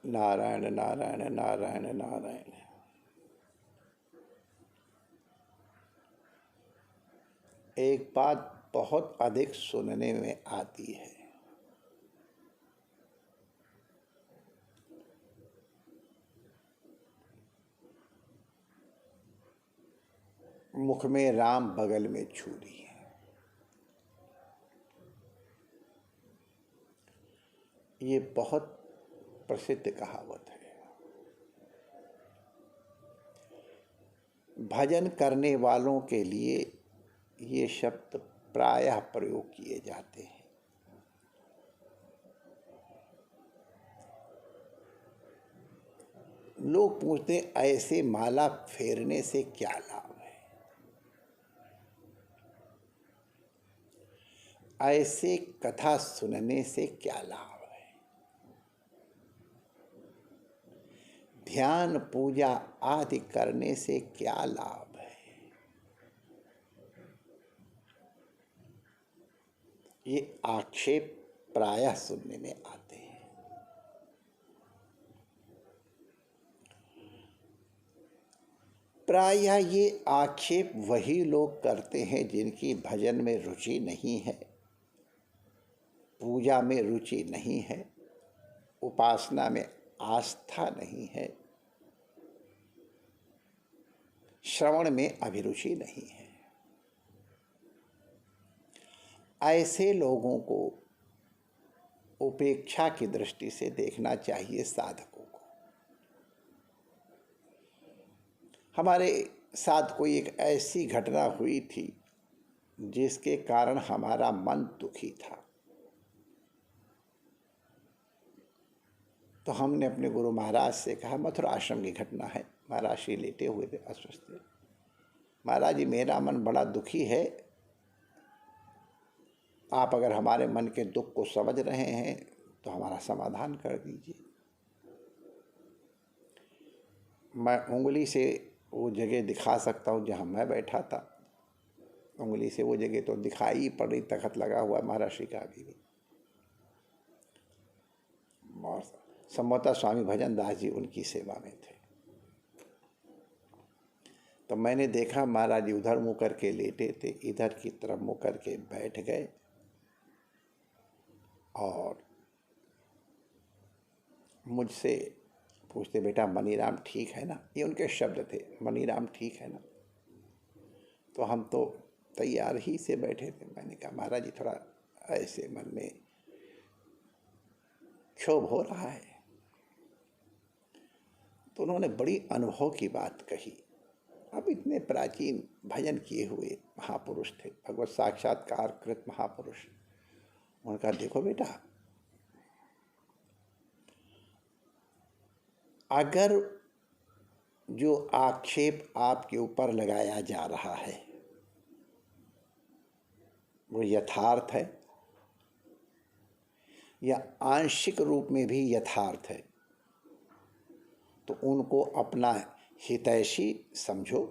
नारायण नारायण नारायण नारायण। एक बात बहुत अधिक सुनने में आती है, मुख में राम बगल में छुरी। ये बहुत प्रसिद्ध कहावत है। भजन करने वालों के लिए ये शब्द प्रायः प्रयोग किए जाते हैं। लोग पूछते ऐसे माला फेरने से क्या लाभ है, ऐसे कथा सुनने से क्या लाभ है, ध्यान पूजा आदि करने से क्या लाभ है। ये आक्षेप प्रायः सुनने में आते हैं। प्रायः ये आक्षेप वही लोग करते हैं जिनकी भजन में रुचि नहीं है, पूजा में रुचि नहीं है, उपासना में आस्था नहीं है, श्रवण में अभिरुचि नहीं है। ऐसे लोगों को उपेक्षा की दृष्टि से देखना चाहिए साधकों को। हमारे साथ कोई एक ऐसी घटना हुई थी जिसके कारण हमारा मन दुखी था। तो हमने अपने गुरु महाराज से कहा, मथुरा आश्रम की घटना है, महाराज श्री लेटे हुए थे, अस्वस्थ थे। महाराज जी, मेरा मन बड़ा दुखी है, आप अगर हमारे मन के दुख को समझ रहे हैं तो हमारा समाधान कर दीजिए। मैं उंगली से वो जगह दिखा सकता हूँ जहाँ मैं बैठा था। उंगली से वो जगह तो दिखाई पड़ रही, तखत लगा हुआ महाराज श्री का अभी भी। और संभवतः स्वामी भजन दास जी उनकी सेवा में थे। तो मैंने देखा महाराज जी उधर मुँह करके लेटे थे, इधर की तरफ मुँह करके बैठ गए और मुझसे पूछते, बेटा मनीराम ठीक है ना? ये उनके शब्द थे, मनीराम ठीक है ना? तो हम तो तैयार ही से बैठे थे। मैंने कहा, महाराज जी थोड़ा ऐसे मन में क्षोभ हो रहा है। तो उन्होंने बड़ी अनुभव की बात कही। अब इतने प्राचीन भजन किए हुए महापुरुष थे, भगवत साक्षात्कार कृत महापुरुष। उन्होंने कहा, देखो बेटा, अगर जो आक्षेप आपके ऊपर लगाया जा रहा है वो यथार्थ है या आंशिक रूप में भी यथार्थ है, तो उनको अपना हितैषी समझो,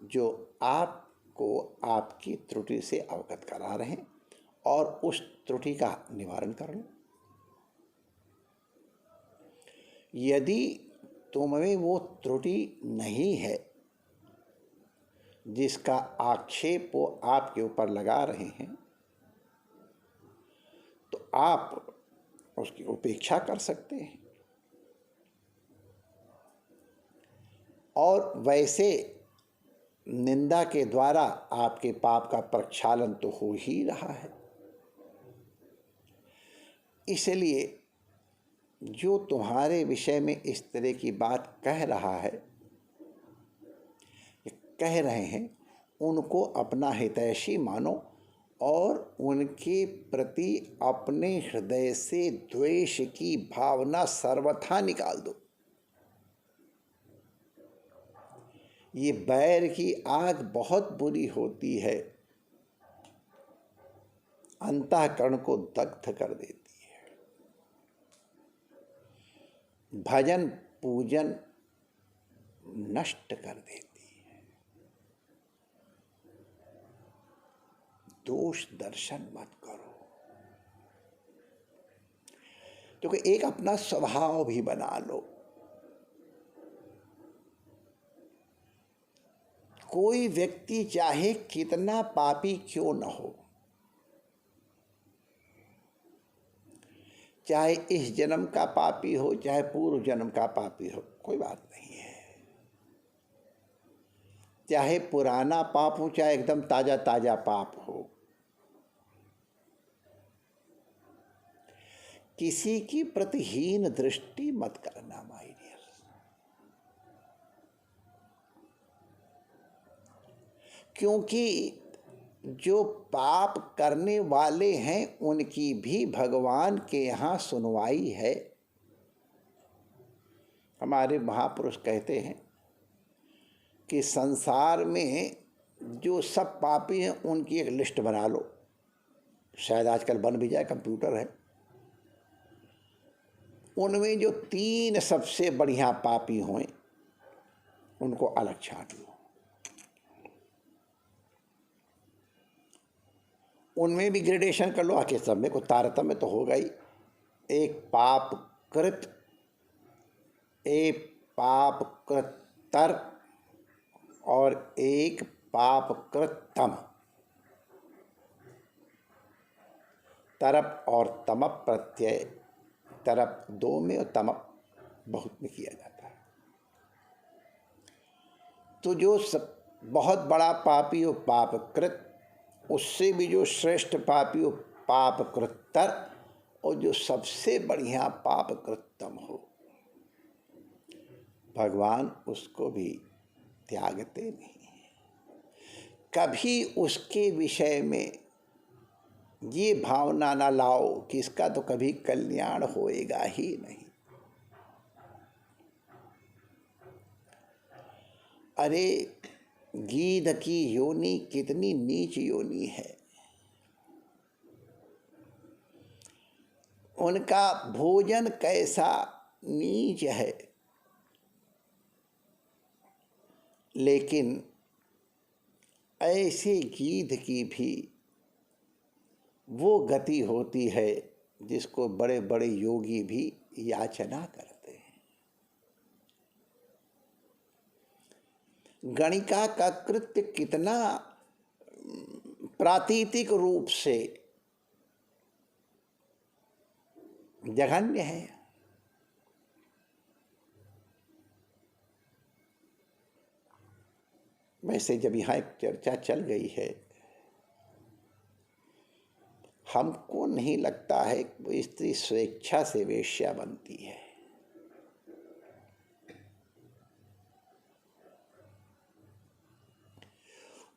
जो आपको आपकी त्रुटि से अवगत करा रहे हैं, और उस त्रुटि का निवारण कर लो। यदि तुम्हें वो त्रुटि नहीं है जिसका आक्षेप वो आपके ऊपर लगा रहे हैं, तो आप उसकी उपेक्षा कर सकते हैं। और वैसे निंदा के द्वारा आपके पाप का प्रक्षालन तो हो ही रहा है। इसलिए जो तुम्हारे विषय में इस तरह की बात कह रहा है, कह रहे हैं, उनको अपना हितैषी मानो और उनके प्रति अपने हृदय से द्वेष की भावना सर्वथा निकाल दो। ये बैर की आग बहुत बुरी होती है, अंतःकरण को दग्ध कर देती है। भजन पूजन नष्ट कर देती है। दोष दर्शन मत करो। क्योंकि एक अपना स्वभाव भी बना लो। कोई व्यक्ति चाहे कितना पापी क्यों न हो, चाहे इस जन्म का पापी हो चाहे पूर्व जन्म का पापी हो, कोई बात नहीं है। चाहे पुराना पाप हो चाहे एकदम ताजा ताजा पाप हो, किसी की प्रतिहीन दृष्टि मत करना माय डियर। क्योंकि जो पाप करने वाले हैं उनकी भी भगवान के यहाँ सुनवाई है। हमारे महापुरुष कहते हैं कि संसार में जो सब पापी हैं उनकी एक लिस्ट बना लो, शायद आजकल बन भी जाए, कंप्यूटर है। उनमें जो 3 सबसे बढ़िया पापी हों उनको अलग छांट लो। उनमें भी ग्रेडेशन कर लो, आखिर सब में को तारतम्य तो होगा ही। एक पाप कृत, एक पाप कृतर और एक पाप कृतम। तरप और तमप प्रत्यय तरप 2 में और तमप बहुत में किया जाता है। तो जो सब बहुत बड़ा पापी हो पाप कृत, उससे भी जो श्रेष्ठ पापी हो पाप कृतर, और जो सबसे बढ़िया पाप कृतम हो भगवान उसको भी त्यागते नहीं। कभी उसके विषय में ये भावना ना लाओ कि इसका तो कभी कल्याण होएगा ही नहीं। अरे गीध की योनि कितनी नीच योनि है, उनका भोजन कैसा नीच है, लेकिन ऐसे गीध की भी वो गति होती है जिसको बड़े बड़े योगी भी याचना करते हैं। गणिका का कृत्य कितना प्रातीतिक रूप से जघन्य है। वैसे जब यहाँ एक चर्चा चल गई है, हमको नहीं लगता है कि स्त्री स्वेच्छा से वेश्या बनती है।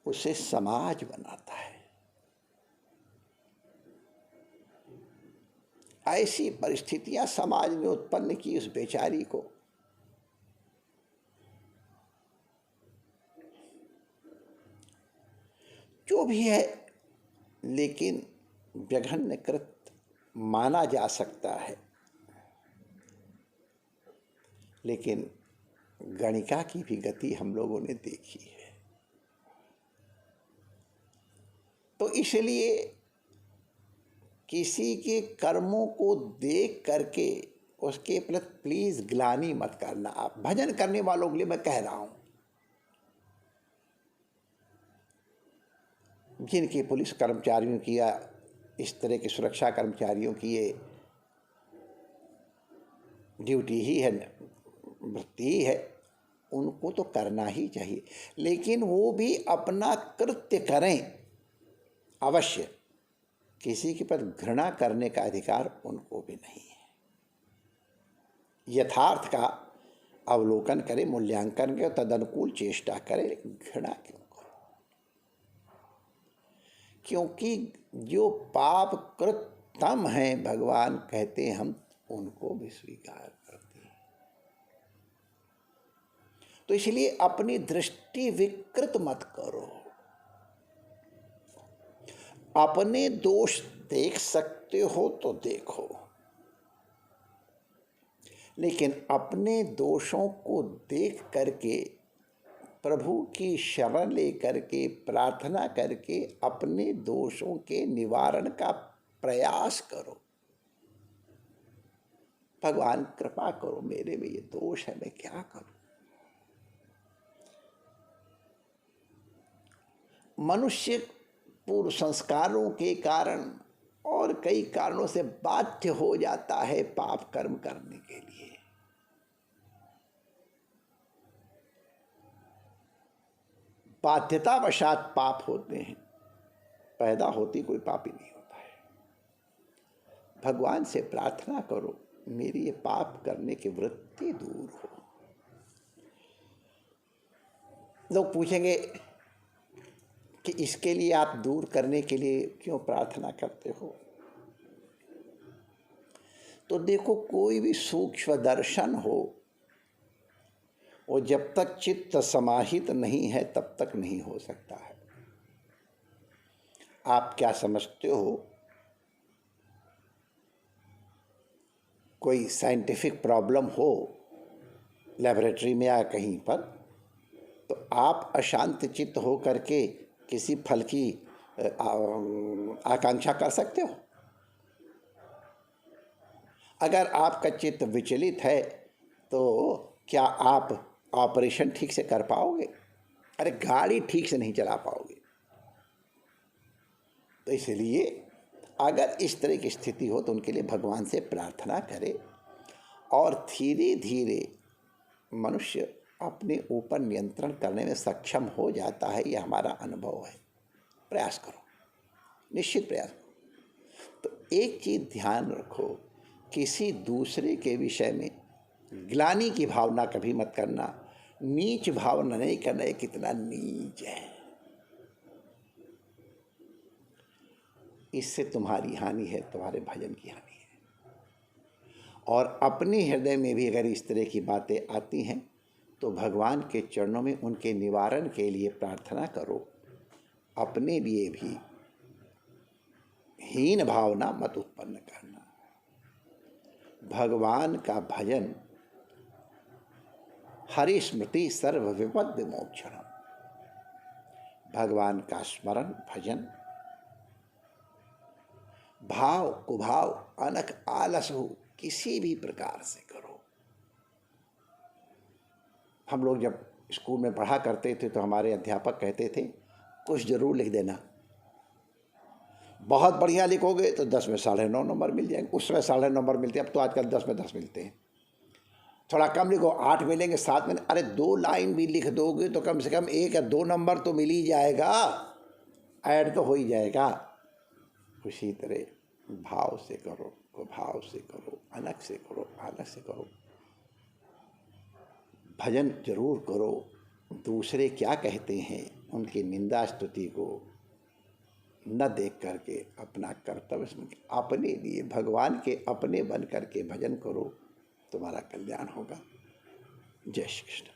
उसे समाज बनाता है। ऐसी परिस्थितियां समाज में उत्पन्न की उस बेचारी को। जो भी है, लेकिन जघन्यकृत माना जा सकता है। लेकिन गणिका की भी गति हम लोगों ने देखी है। तो इसलिए किसी के कर्मों को देख करके उसके प्रति प्लीज ग्लानि मत करना। आप भजन करने वालों के लिए मैं कह रहा हूं, जिनके पुलिस कर्मचारियों की या इस तरह के सुरक्षा कर्मचारियों की ये ड्यूटी ही है, वृत्ति ही है, उनको तो करना ही चाहिए। लेकिन वो भी अपना कृत्य करें अवश्य। किसी के प्रति घृणा करने का अधिकार उनको भी नहीं है। यथार्थ का अवलोकन करें, मूल्यांकन करें, तदनुकूल चेष्टा करें, लेकिन घृणा क्यों करो? क्योंकि जो पाप कृतम हैं भगवान कहते हैं हम उनको भी स्वीकार करते हैं। तो इसलिए अपनी दृष्टि विकृत मत करो। अपने दोष देख सकते हो तो देखो, लेकिन अपने दोषों को देख करके प्रभु की शरण लेकर के प्रार्थना करके अपने दोषों के निवारण का प्रयास करो। भगवान कृपा करो, मेरे में ये दोष है, मैं क्या करूं। मनुष्य पूर्व संस्कारों के कारण और कई कारणों से बाध्य हो जाता है पाप कर्म करने के लिए। बाध्यतावशात पाप होते हैं, पैदा होती कोई पापी नहीं होता है। भगवान से प्रार्थना करो मेरी ये पाप करने की वृत्ति दूर हो। लोग पूछेंगे कि इसके लिए आप दूर करने के लिए क्यों प्रार्थना करते हो। तो देखो, कोई भी सूक्ष्म दर्शन हो, वो जब तक चित्त समाहित नहीं है तब तक नहीं हो सकता है। आप क्या समझते हो, कोई साइंटिफिक प्रॉब्लम हो लेबोरेटरी में या कहीं पर, तो आप अशांत चित्त हो करके किसी फल की आकांक्षा कर सकते हो। अगर आपका चित्त विचलित है तो क्या आप ऑपरेशन ठीक से कर पाओगे? अरे गाड़ी ठीक से नहीं चला पाओगे। तो इसलिए अगर इस तरह की स्थिति हो तो उनके लिए भगवान से प्रार्थना करें, और धीरे धीरे मनुष्य अपने ऊपर नियंत्रण करने में सक्षम हो जाता है। यह हमारा अनुभव है। प्रयास करो, निश्चित प्रयास करो। तो एक चीज़ ध्यान रखो, किसी दूसरे के विषय में ग्लानि की भावना कभी मत करना, नीच भावना नहीं करना। ये कितना नीच है, इससे तुम्हारी हानि है, तुम्हारे भजन की हानि है। और अपने हृदय में भी अगर इस तरह की बातें आती हैं तो भगवान के चरणों में उनके निवारण के लिए प्रार्थना करो। अपने लिए भी हीन भावना मत उत्पन्न करना। भगवान का भजन हरि स्मृति सर्व विपद विमोक्षणम। भगवान का स्मरण भजन भाव कुभाव अनख आलस हो किसी भी प्रकार से करो। हम लोग जब स्कूल में पढ़ा करते थे तो हमारे अध्यापक कहते थे कुछ जरूर लिख देना, बहुत बढ़िया लिखोगे तो 10 में 9.5 नंबर मिल जाएंगे। उसमें 9.5 नंबर मिलते हैं, अब तो आजकल 10 में 10 मिलते हैं। थोड़ा कम लिखो 8 मिलेंगे, 7 में। अरे 2 लाइन भी लिख दोगे तो कम से कम 1 या 2 नंबर तो मिल ही जाएगा, ऐड तो हो ही जाएगा। उसी तरह भाव से करो, भाव से करो, अलग से करो, अलग से करो। भजन जरूर करो। दूसरे क्या कहते हैं उनकी निंदा स्तुति को न देख करके अपना कर्तव्य समझ अपने लिए भगवान के अपने बन करके भजन करो, तुम्हारा कल्याण होगा। जय श्री कृष्ण।